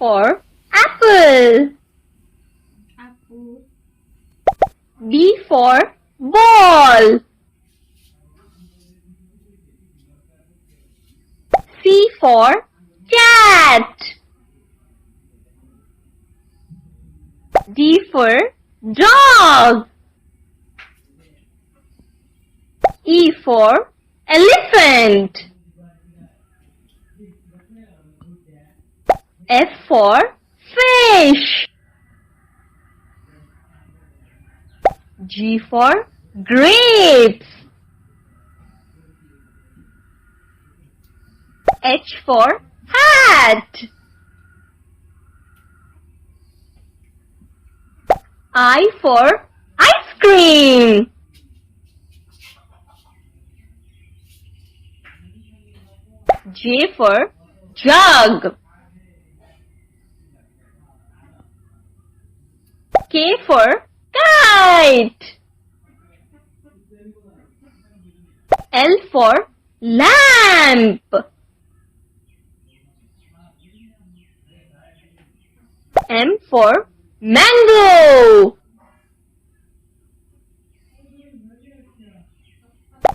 for apple. Apple. B for ball. C for cat. D for dog. E for elephant. F for fish. G for grapes. H for hat. I for ice cream. J for jug. K for kite. L for lamp. M for mango.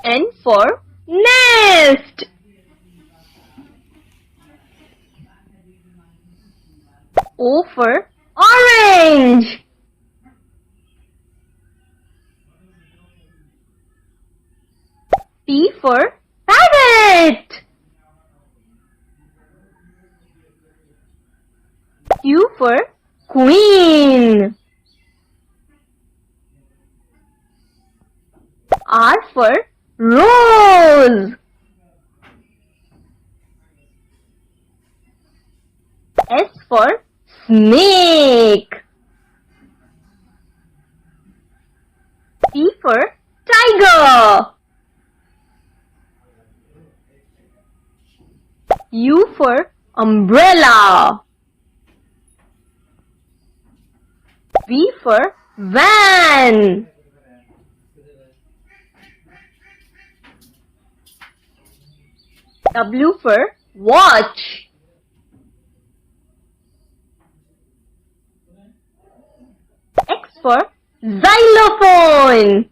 N for nest. O for orange. P for parrot. Q for queen. R for rose. S for snake. T for tiger. U for umbrella. V for van. W for watch. X for xylophone.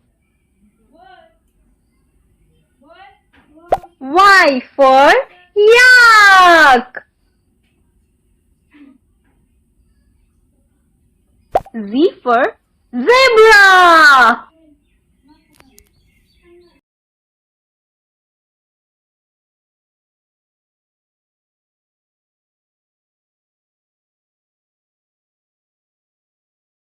Y for yak. Z for zebra.